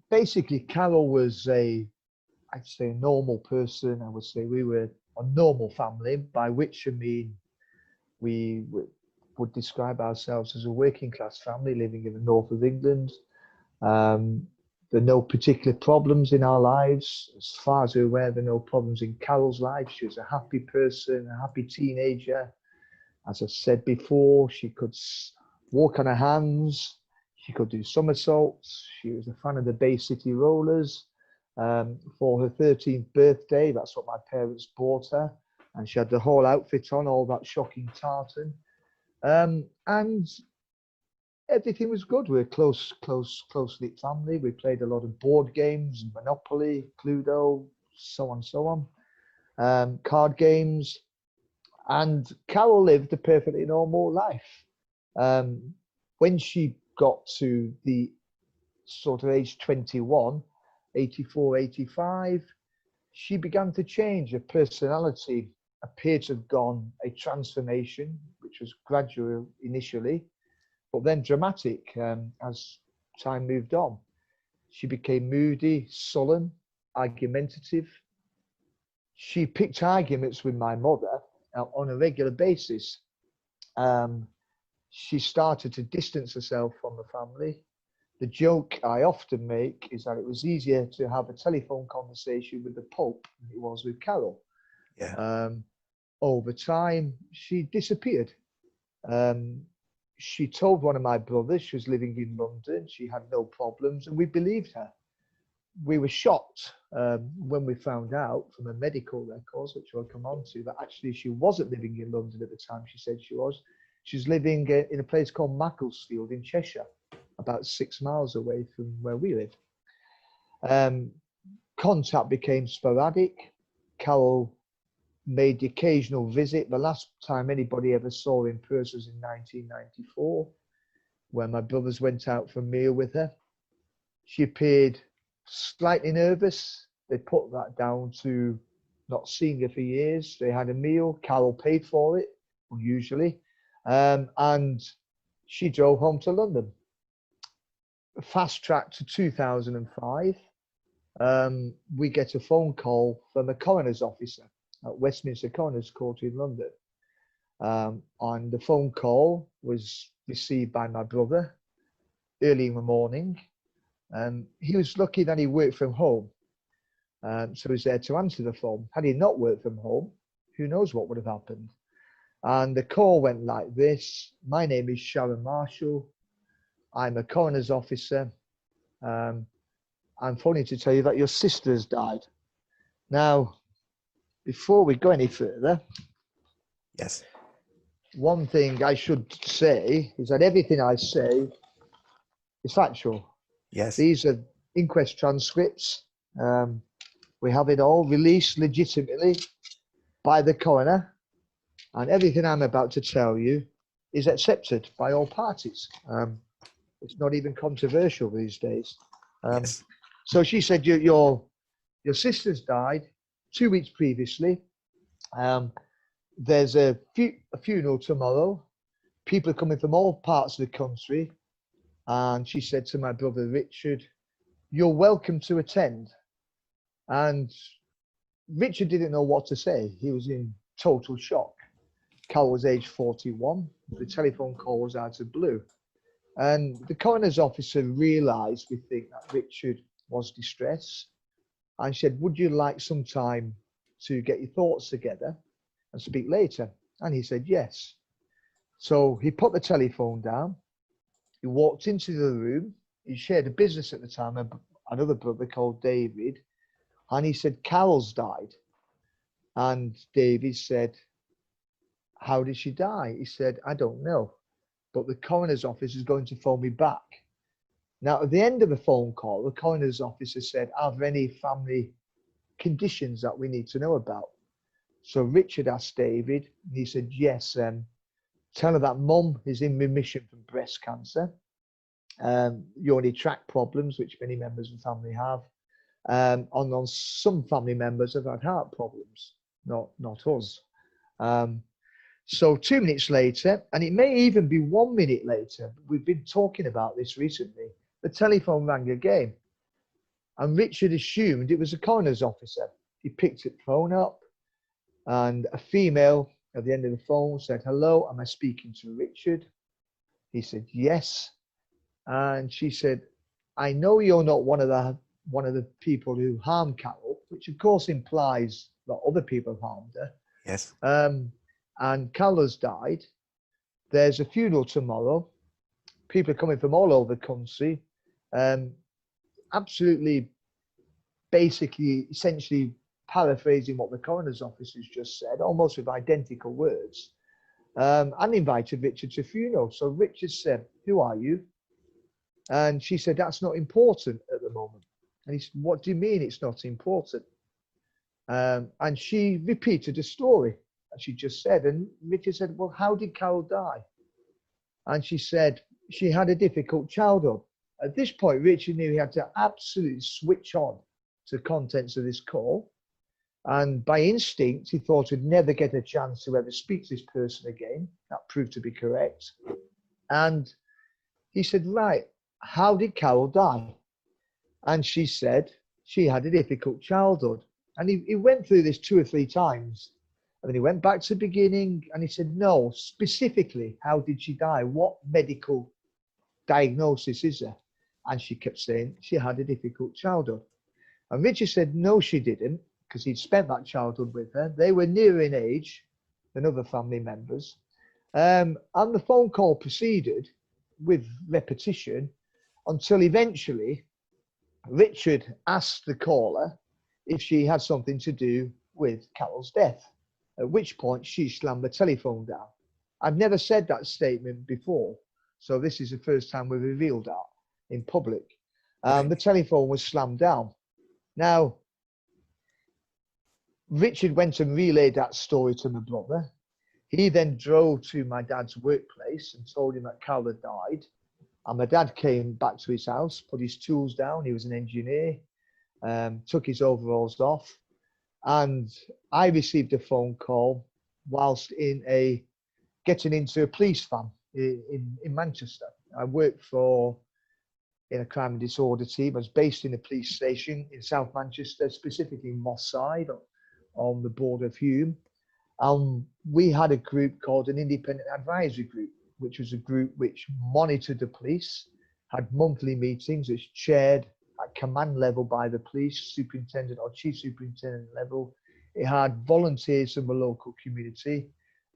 basically, Carol was I'd say, a normal person. I would say we were a normal family, by which I mean would describe ourselves as a working class family living in the north of England. There are no particular problems in our lives. As far as we're aware, there are no problems in Carol's life. She was a happy person, a happy teenager. As I said before, she could walk on her hands. She could do somersaults. She was a fan of the Bay City Rollers. For her 13th birthday, that's what my parents bought her. And she had the whole outfit on, all that shocking tartan. And everything was good. We were close-knit family. We played a lot of board games, Monopoly, Cluedo, so on. Card games. And Carol lived a perfectly normal life. When she got to the sort of age 21, 84, 85, she began to change. Her personality appeared to have gone a transformation, which was gradual initially, but then dramatic as time moved on. She became moody, sullen, argumentative. She picked arguments with my mother on a regular basis. She started to distance herself from the family. The joke I often make is that it was easier to have a telephone conversation with the Pope than it was with Carol. Yeah. Over time, she disappeared. She told one of my brothers she was living in London. She had no problems, and we believed her. We were shocked when we found out from her medical records, which I'll come on to, that actually she wasn't living in London at the time she said she was. She was living in a place called Macclesfield in Cheshire, about 6 miles away from where we live. Contact became sporadic. Carol made the occasional visit. The last time anybody ever saw her in person was in 1994, when my brothers went out for a meal with her. She appeared slightly nervous. They put that down to not seeing her for years. They had a meal. Carol paid for it, unusually, and she drove home to London. Fast track to 2005, we get a phone call from a coroner's officer at Westminster Coroner's Court in London. And the phone call was received by my brother early in the morning. He was lucky that he worked from home, so he was there to answer the phone. Had he not worked from home, who knows what would have happened. And the call went like this: my name is Sharon Marshall. I'm a coroner's officer. I'm phoning to tell you that your sister has died. Now, before we go any further, yes, one thing I should say is that everything I say is factual. Yes. These are inquest transcripts. We have it all released legitimately by the coroner, and everything I'm about to tell you is accepted by all parties. It's not even controversial these days. Yes. So she said, your sister's died 2 weeks previously. There's a funeral tomorrow. People are coming from all parts of the country. And she said to my brother Richard, you're welcome to attend. And Richard didn't know what to say. He was in total shock. Carol was age 41. The telephone call was out of blue. And the coroner's officer realised, we think, that Richard was distressed. And she said, would you like some time to get your thoughts together and speak later? And he said, yes. So he put the telephone down. He walked into the room. He shared a business at the time, another brother called David. And he said, Carol's died. And David said, how did she die? He said, I don't know, but the coroner's office is going to phone me back. Now, at the end of the phone call, the coroner's officer said, are there any family conditions that we need to know about? So Richard asked David, and he said, yes, tell her that mum is in remission from breast cancer, urinary tract problems, which many members of the family have, and on some family members have had heart problems, not us. So 2 minutes later, and it may even be 1 minute later, we've been talking about this recently, the telephone rang again. And Richard assumed it was a coroner's officer. He picked the phone up, and a female at the end of the phone said, "Hello, am I speaking to Richard?" He said, "Yes." And she said, "I know you're not one of the people who harmed Carol," which of course implies that other people have harmed her. Yes. And Carol has died. There's a funeral tomorrow. People are coming from all over the country. Absolutely, basically, essentially paraphrasing what the coroner's office has just said, almost with identical words, and invited Richard to the funeral. So Richard said, "Who are you?" And she said, "That's not important at the moment." And he said, "What do you mean it's not important?" And she repeated the story that she just said. And Richard said, "Well, how did Carol die?" And she said, "She had a difficult childhood." At this point, Richard knew he had to absolutely switch on to the contents of this call. And by instinct, he thought he'd never get a chance to ever speak to this person again. That proved to be correct. And he said, "Right, how did Carol die?" And she said, "She had a difficult childhood." And he went through this 2 or 3 times. And then he went back to the beginning and he said, "No, specifically, how did she die? What medical diagnosis is there?" And she kept saying, "She had a difficult childhood." And Richard said, "No, she didn't," because he'd spent that childhood with her. They were nearer in age than other family members. And the phone call proceeded with repetition until eventually Richard asked the caller if she had something to do with Carol's death, at which point she slammed the telephone down. I've never said that statement before, so this is the first time we've revealed that in public. The telephone was slammed down. Now, Richard went and relayed that story to my brother. He then drove to my dad's workplace and told him that Carol had died. And my dad came back to his house, put his tools down. He was an engineer, took his overalls off. And I received a phone call whilst getting into a police van in Manchester. I worked in a crime and disorder team. I was based in a police station in South Manchester, specifically in Moss Side on the border of Hume. We had a group called an Independent Advisory Group, which was a group which monitored the police, had monthly meetings, it's chaired at command level by the police superintendent or chief superintendent level. It had volunteers from the local community,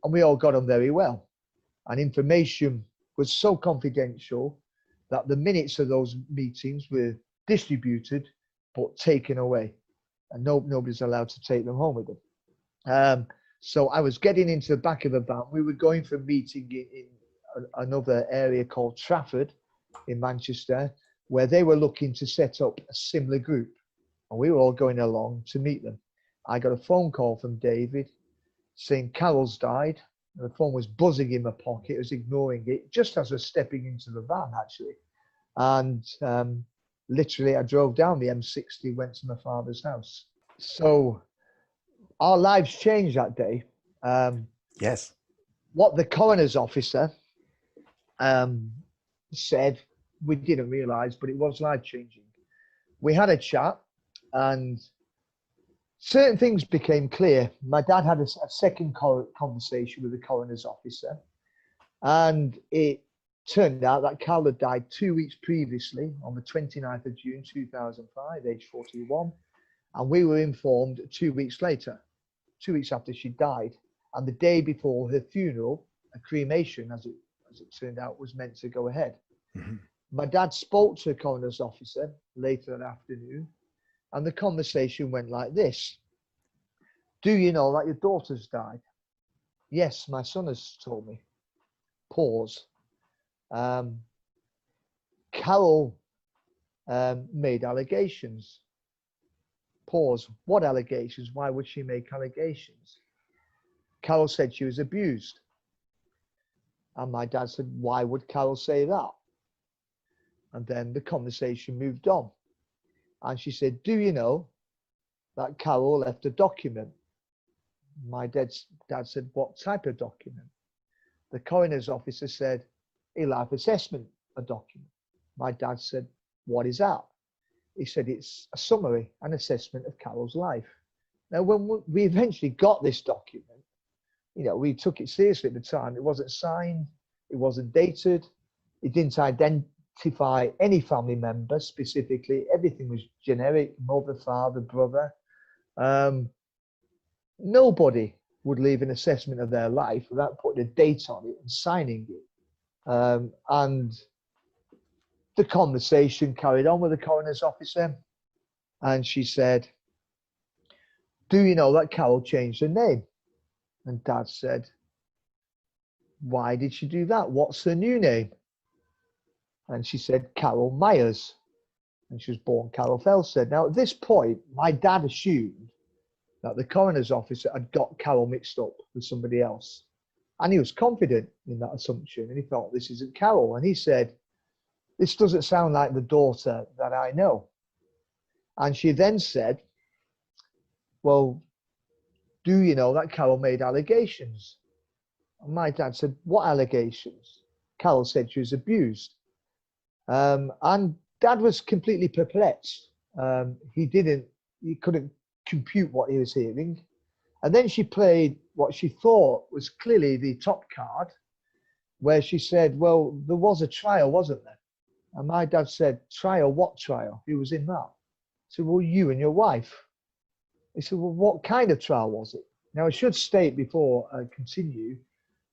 and we all got on very well. And information was so confidential that the minutes of those meetings were distributed but taken away, and nobody's allowed to take them home with them. So I was getting into the back of the van. We were going for a meeting in another area called Trafford in Manchester, where they were looking to set up a similar group, and we were all going along to meet them. I got a phone call from David saying Carol's died. And the phone was buzzing in my pocket. I was ignoring it just as I was stepping into the van, actually. And literally, I drove down the M60, went to my father's house. So our lives changed that day. Yes. What the coroner's officer said, we didn't realise, but it was life-changing. We had a chat, and certain things became clear. My dad had a second conversation with the coroner's officer, and it turned out that Carol had died 2 weeks previously on the 29th of June 2005, age 41, and we were informed 2 weeks later, 2 weeks after she died, and the day before her funeral, a cremation, as it turned out, was meant to go ahead. Mm-hmm. My dad spoke to a coroner's officer later that afternoon, and the conversation went like this. "Do you know that your daughter's died?" "Yes, my son has told me." Pause. Carol made allegations. Pause. What allegations? Why would she make allegations? Carol said she was abused. And my dad said, "Why would Carol say that?" And then the conversation moved on. And she said, "Do you know that Carol left a document?" My dad said, "What type of document?" The coroner's officer said, "A life assessment, a document." My dad said, "What is that?" he said it's a summary and assessment of Carol's life. Now, when we eventually got this document, you know, we took it seriously at the time. It wasn't signed, it wasn't dated, it didn't identify any family member specifically. Everything was generic: mother, father, brother. Nobody would leave an assessment of their life without putting a date on it and signing it. And the conversation carried on with the coroner's officer, and she said, "Do you know that Carol changed her name?" And Dad said, "Why did she do that? What's her new name?" And she said, "Carol Myers." And she was born Carol Felstead. Now, at this point, my dad assumed that the coroner's officer had got Carol mixed up with somebody else. And he was confident in that assumption. And he thought, this isn't Carol. And he said, "This doesn't sound like the daughter that I know." And she then said, "Well, do you know that Carol made allegations?" And my dad said, "What allegations?" Carol said she was abused. And Dad was completely perplexed. He couldn't compute what he was hearing. And then she played what she thought was clearly the top card, where she said, "Well, there was a trial, wasn't there?" And my dad said, "Trial? What trial? Who was in that?" I said, "Well, you and your wife." He said, "Well, what kind of trial was it?" Now, I should state before I continue,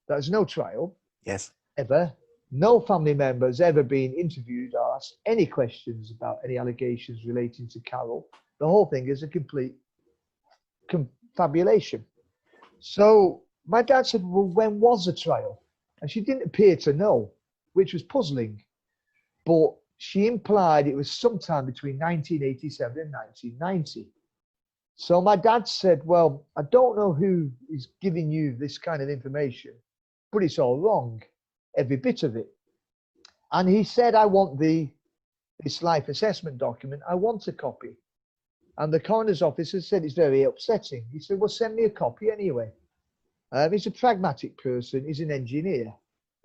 there's no trial. Yes. Ever. No family member has ever been interviewed or asked any questions about any allegations relating to Carol. The whole thing is a complete confabulation. So my dad said, "Well, when was the trial?" And she didn't appear to know, which was puzzling. But she implied it was sometime between 1987 and 1990. So my dad said, "Well, I don't know who is giving you this kind of information, but it's all wrong, every bit of it." And he said, "I want this life assessment document. I want a copy." And the coroner's officer said, "It's very upsetting." He said, "Well, send me a copy anyway." He's a pragmatic person. He's an engineer.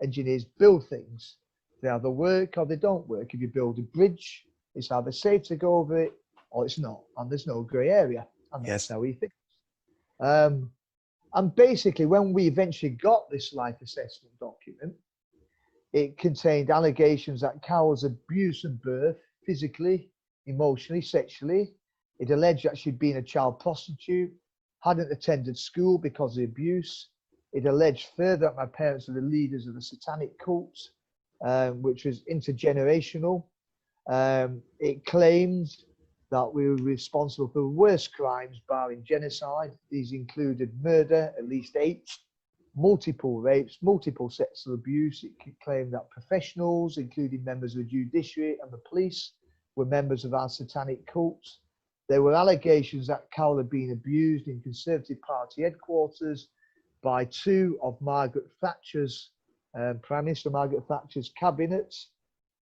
Engineers build things. They either work or they don't work. If you build a bridge, it's either safe to go over it or it's not. And there's no grey area. And that's how he thinks. And basically, when we eventually got this life assessment document, it contained allegations that Carol was abused from birth, physically, emotionally, sexually. It alleged that she'd been a child prostitute, hadn't attended school because of abuse. It alleged further that my parents were the leaders of the Satanic cult, which was intergenerational. It claimed that we were responsible for the worst crimes, barring genocide. These included murder, at least 8, multiple rapes, multiple sexual abuse. It claimed that professionals, including members of the judiciary and the police, were members of our satanic cult. There were allegations that Carol had been abused in Conservative Party headquarters by 2 of Margaret Thatcher's, Prime Minister Margaret Thatcher's cabinets.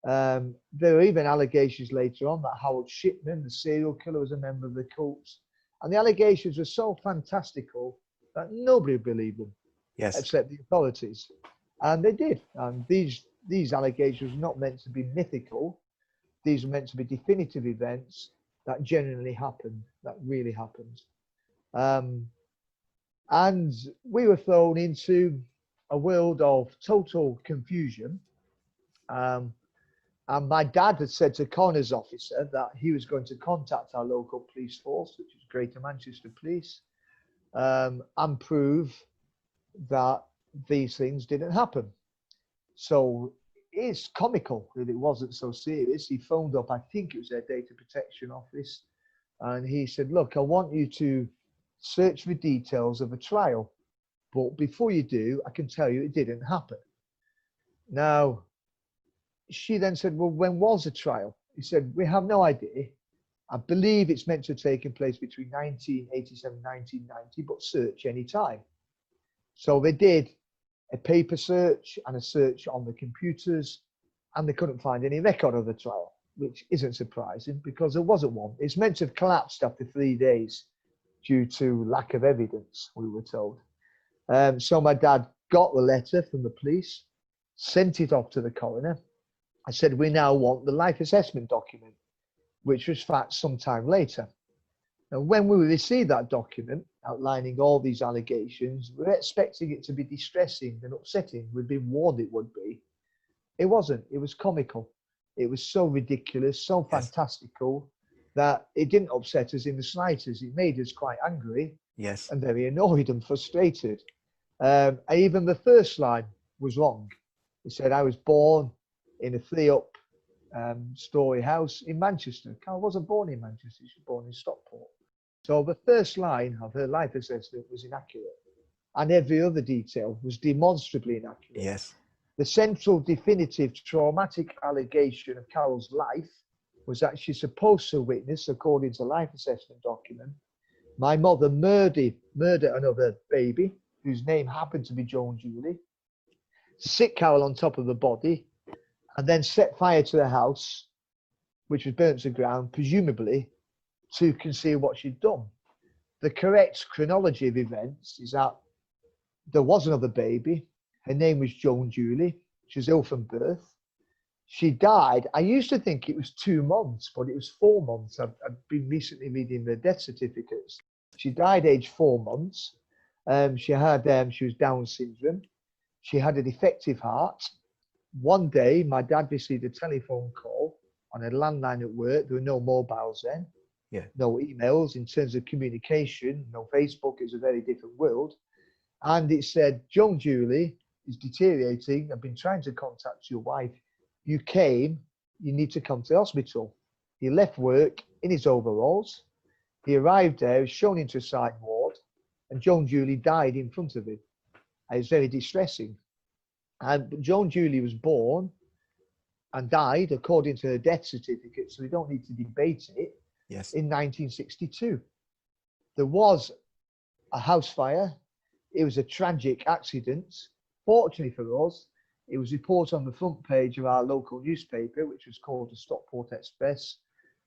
There were even allegations later on that Harold Shipman, the serial killer, was a member of the cult. And the allegations were so fantastical that nobody believed them, except the authorities. And they did. And these allegations were not meant to be mythical. These were meant to be definitive events that genuinely happened, that really happened. And we were thrown into a world of total confusion. And my dad had said to the coroner's officer that he was going to contact our local police force, which is Greater Manchester Police, and prove that these things didn't happen. So it's comical that it wasn't so serious. He phoned up, I think it was their data protection office, and he said, "Look, I want you to search for details of a trial, but before you do, I can tell you it didn't happen." Now, she then said, "Well, when was the trial?" He said, "We have no idea. I believe it's meant to have taken place between 1987 and 1990, but search any time." So they did a paper search and a search on the computers, and they couldn't find any record of the trial, which isn't surprising because there wasn't one. It's meant to have collapsed after 3 days due to lack of evidence, we were told. So my dad got the letter from the police, sent it off to the coroner. I said, "We now want the life assessment document," which was faxed sometime later. And when we received that document outlining all these allegations, we were expecting it to be distressing and upsetting. We'd been warned it would be. It wasn't. It was comical. It was so ridiculous, so fantastical that it didn't upset us in the slightest. It made us quite angry and very annoyed and frustrated. And even the first line was wrong. It said I was born in a 3-up story house in Manchester. Carol wasn't born in Manchester. She was born in Stockport. So the first line of her life assessment was inaccurate, and every other detail was demonstrably inaccurate. Yes. The central, definitive, traumatic allegation of Carol's life was that she's supposed to witness, according to life assessment document, my mother murdered another baby whose name happened to be Joan Julie, sick Carol on top of the body, and then set fire to the house, which was burnt to the ground, presumably to conceal what she'd done. The correct chronology of events is that there was another baby. Her name was Joan Julie. She was ill from birth. She died. I used to think it was 2 months, but it was 4 months. I've been recently reading the death certificates. She died aged 4 months. She was Down syndrome. She had a defective heart. One day, my dad received a telephone call on a landline at work. There were no mobiles then. No emails in terms of communication, no Facebook. It was a very different world. And it said, Joan Julie is deteriorating. I've been trying to contact your wife. You came, you need to come to the hospital. He left work in his overalls. He arrived there, was shown into a side ward, and Joan Julie died in front of him. It was very distressing. And Joan Julie was born and died according to her death certificate, so we don't need to debate it. In 1962. There was a house fire. It was a tragic accident. Fortunately for us, it was reported on the front page of our local newspaper, which was called the Stockport Express,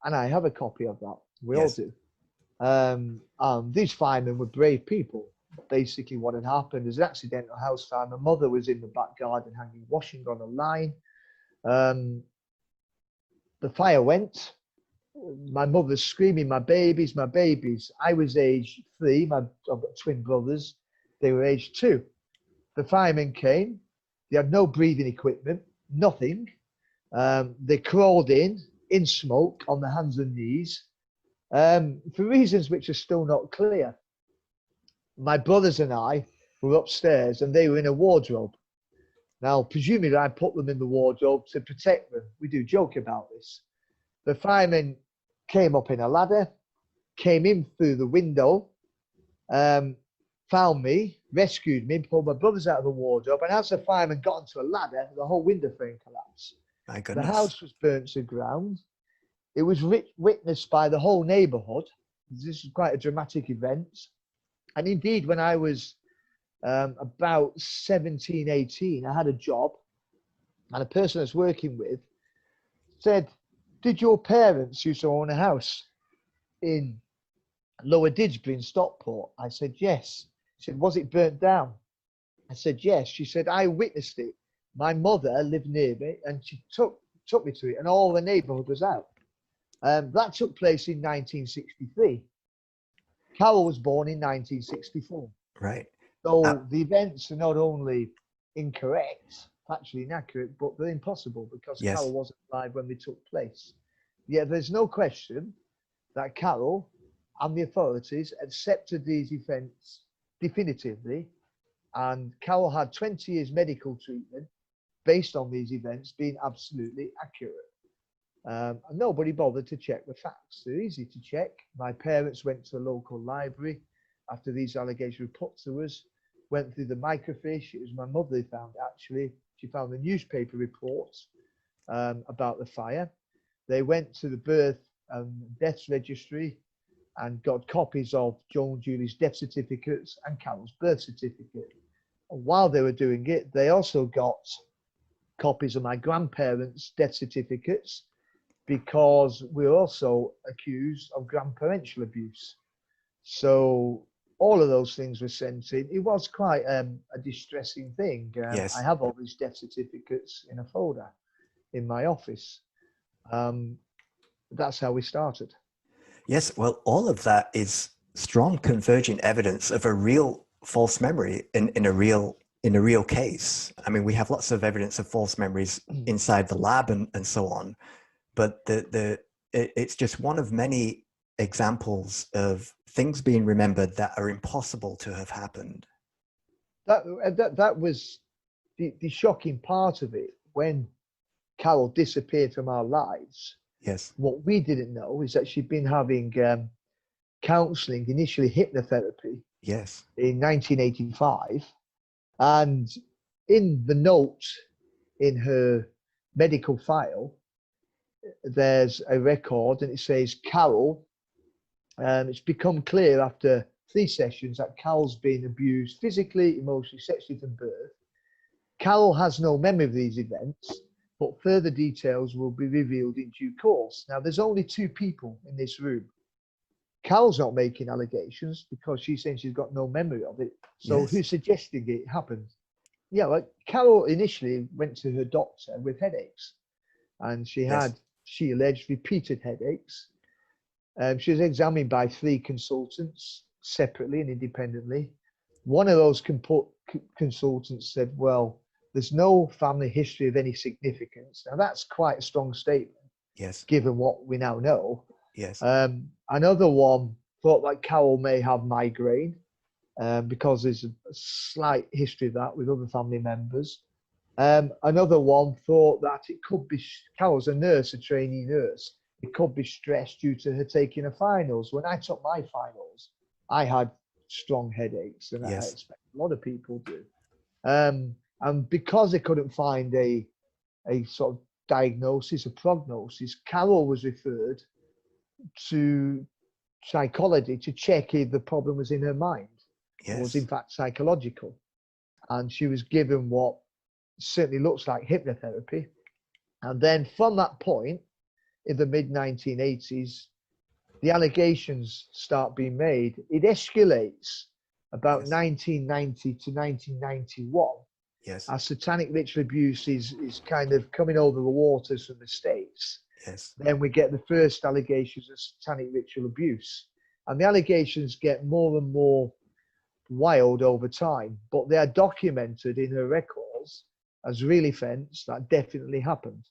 and I have a copy of that. We all do. These firemen were brave people. Basically, what had happened is an accidental house fire. My mother was in the back garden hanging washing on a line. The fire went. My mother's screaming, my babies, my babies. I was age 3. I've got twin brothers. They were age 2. The firemen came. They had no breathing equipment, nothing. They crawled in smoke, on their hands and knees, for reasons which are still not clear. My brothers and I were upstairs, and they were in a wardrobe. Now, presumably, I put them in the wardrobe to protect them. We do joke about this. The firemen came up in a ladder, came in through the window, found me, rescued me, pulled my brothers out of the wardrobe, and as the firemen got onto a ladder, the whole window frame collapsed. My goodness. The house was burnt to the ground. It was witnessed by the whole neighbourhood. This was quite a dramatic event. And indeed, when I was about 17, 18, I had a job, and a person I was working with said, did your parents used to own a house in Lower Didsbury in Stockport? I said, yes. She said, was it burnt down? I said, yes. She said, I witnessed it. My mother lived near me, and she took me to it, and all the neighbourhood was out. That took place in 1963. Carol was born in 1964. Right. So the events are not only incorrect, factually inaccurate, but they're impossible because Carol wasn't alive when they took place. Yet there's no question that Carol and the authorities accepted these events definitively, and Carol had 20 years medical treatment based on these events being absolutely accurate. And nobody bothered to check the facts. They're easy to check. My parents went to a local library after these allegations were put to us, went through the microfiche. It was my mother who found it, actually. She found the newspaper reports about the fire. They went to the birth and deaths registry and got copies of Joan Julie's death certificates and Carol's birth certificate. And while they were doing it, they also got copies of my grandparents' death certificates, because we were also accused of grandparental abuse. So all of those things were sent in. It was quite a distressing thing. I have all these death certificates in a folder in my office. That's how we started. Yes, well, all of that is strong convergent evidence of a real false memory in a real case. I mean, we have lots of evidence of false memories inside the lab and so on, but it's just one of many examples of things being remembered that are impossible to have happened. That was the shocking part of it. When Carol disappeared from our lives, Yes. what we didn't know is that she'd been having counseling, initially hypnotherapy, Yes. in 1985. And in the note in her medical file, there's a record and it says, Carol, it's become clear after 3 sessions that Carol's been abused physically, emotionally, sexually from birth. Carol has no memory of these events, but further details will be revealed in due course. Now, there's only 2 people in this room. Carol's not making allegations because she's saying she's got no memory of it. So Yes. who's suggesting it happened? Yeah, like Carol initially went to her doctor with headaches, and she had, she alleged, repeated headaches. She was examined by 3 consultants separately and independently. One of those consultants said, well, there's no family history of any significance. Now, that's quite a strong statement. Yes. Given what we now know. Yes. Another one thought that Carol may have migraine because there's a slight history of that with other family members. Another one thought that it could be, Carol's a nurse, a trainee nurse. It could be stress due to her taking her finals. When I took my finals, I had strong headaches, and I expect a lot of people do. And because they couldn't find a sort of diagnosis, a prognosis, Carol was referred to psychology to check if the problem was in her mind, or was in fact psychological. And she was given what certainly looks like hypnotherapy. And then from that point, in the mid-1980s, the allegations start being made. It escalates about 1990 to 1991. Yes. As satanic ritual abuse is kind of coming over the waters from the States. Yes. Then we get the first allegations of satanic ritual abuse. And the allegations get more and more wild over time, but they are documented in her records as real events that definitely happened.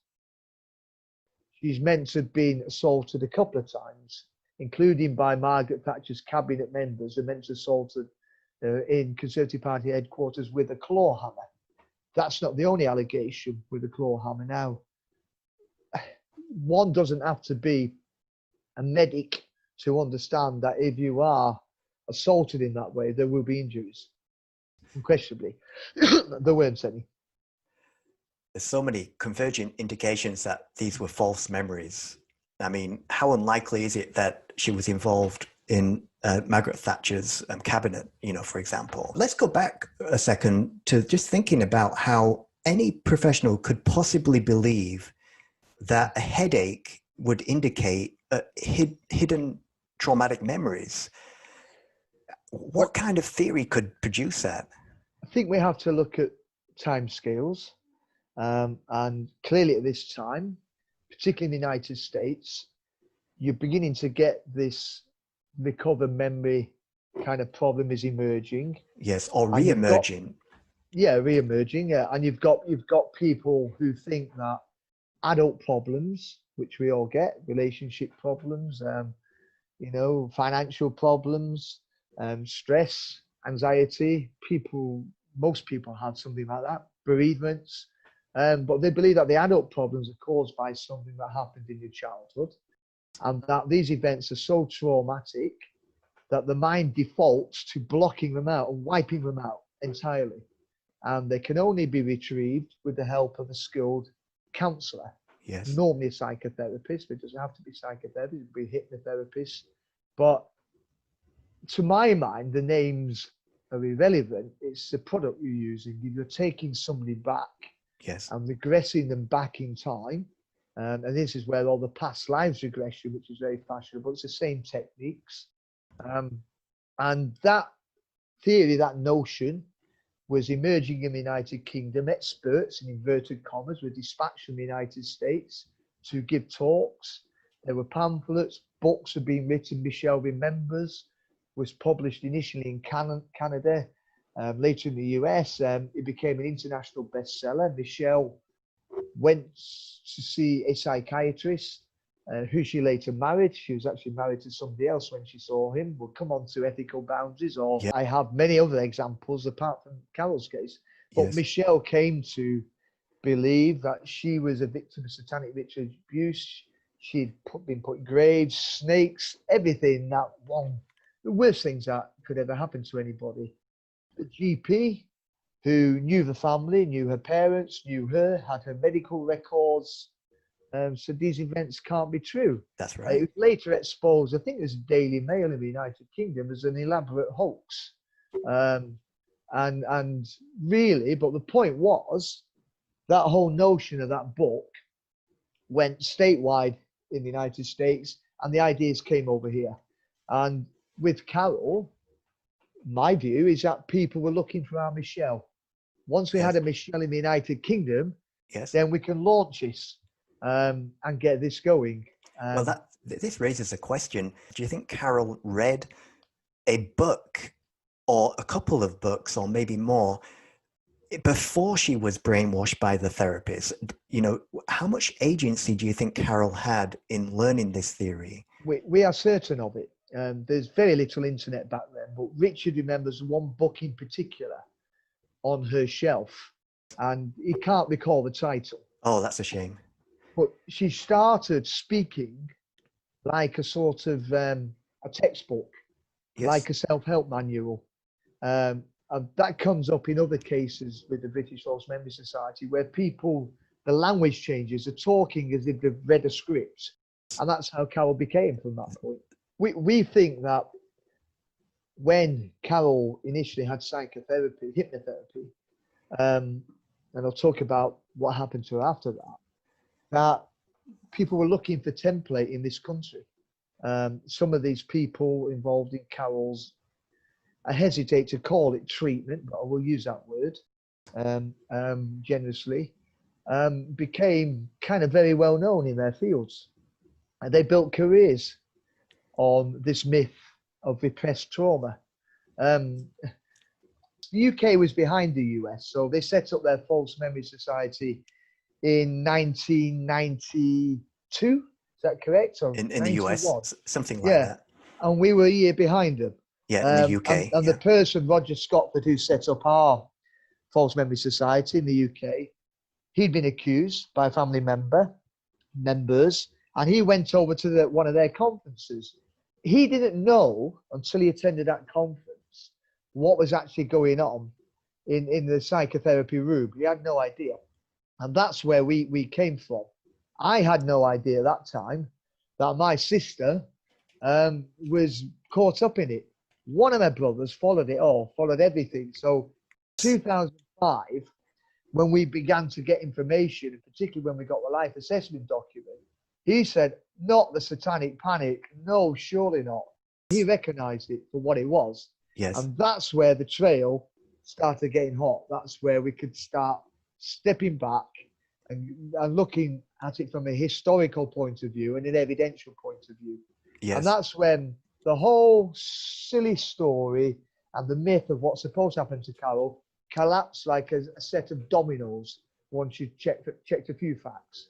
She's meant to have been assaulted a couple of times, including by Margaret Thatcher's cabinet members, who meant to assaulted in Conservative Party headquarters with a claw hammer. That's not the only allegation with a claw hammer. Now, one doesn't have to be a medic to understand that if you are assaulted in that way, there will be injuries. Unquestionably, there weren't any. There's so many convergent indications that these were false memories. I mean, how unlikely is it that she was involved in Margaret Thatcher's cabinet, for example? Let's go back a second to just thinking about how any professional could possibly believe that a headache would indicate hidden traumatic memories. What kind of theory could produce that? I think we have to look at timescales. And clearly at this time, particularly in the United States, you're beginning to get this recovered memory kind of problem is emerging. Yes, or re-emerging. Re-emerging. Yeah. And you've got people who think that adult problems, which we all get, relationship problems, financial problems, stress, anxiety, most people have something like that, bereavements. But they believe that the adult problems are caused by something that happened in your childhood, and that these events are so traumatic that the mind defaults to blocking them out and wiping them out entirely. And they can only be retrieved with the help of a skilled counsellor. Yes. Normally a psychotherapist, but it doesn't have to be psychotherapist, it could be a hypnotherapist. But to my mind, the names are irrelevant. It's the product you're using. If you're taking somebody back, yes, and regressing them back in time, and this is where all the past lives regression, which is very fashionable, it's the same techniques. And that theory, that notion, was emerging in the United Kingdom. Experts, in inverted commas, were dispatched from the United States to give talks There were pamphlets, books had been written. Michelle Remembers was published initially in Canada, later in the US. It became an international bestseller. Michelle went to see a psychiatrist who she later married. She was actually married to somebody else when she saw him. We'll come on to ethical boundaries, or Yeah. I have many other examples apart from Carol's case. But Yes. Michelle came to believe that she was a victim of satanic ritual abuse. She'd been put in graves, snakes, everything that the worst things that could ever happen to anybody. The GP, who knew the family, knew her parents, knew her, had her medical records, said these events can't be true. That's It right. was later exposed, I think it was Daily Mail in the United Kingdom, as an elaborate hoax. And really, but the point was, that whole notion of that book went statewide in the United States, and the ideas came over here. And with Carol, my view is that people were looking for our Michelle. Once we Yes. had a Michelle in the United Kingdom, Yes. then we can launch this and get this going. Well, this raises a question. Do you think Carol read a book or a couple of books or maybe more before she was brainwashed by the therapist? You know, how much agency do you think Carol had in learning this theory? We are certain of it. There's very little internet back then, but Richard remembers one book in particular on her shelf, and he can't recall the title. Oh, that's a shame. But she started speaking like a sort of a textbook, Yes. like a self-help manual. And that comes up in other cases with the British False Memory Society, where people, the language changes, are talking as if they've read a script. And that's how Carol became from that point. We think that when Carol initially had psychotherapy, hypnotherapy, and I'll talk about what happened to her after that, that people were looking for template in this country. Some of these people involved in Carol's, I hesitate to call it treatment, but I will use that word generously, became kind of very well known in their fields. And they built careers on this myth of repressed trauma. The UK was behind the US, so they set up their False Memory Society in 1992. Is that correct? Or In the 91? US, something like Yeah, that. and we were a year behind them. Yeah, in the UK. And yeah. the person, Roger Scotford, who set up our False Memory Society in the UK, he'd been accused by family members, and he went over to one of their conferences. He didn't know until he attended that conference what was actually going on in the psychotherapy room. He had no idea. And that's where we came from. I had no idea at that time that my sister was caught up in it. One of my brothers followed it all, followed everything. So 2005, when we began to get information, and particularly when we got the life assessment document, he said, not the Satanic Panic. No, surely not. He recognized it for what it was. Yes. And that's where the trail started getting hot. That's where we could start stepping back and looking at it from a historical point of view and an evidential point of view. Yes. And that's when the whole silly story and the myth of what's supposed to happen to Carol collapsed like a set of dominoes once you checked a few facts.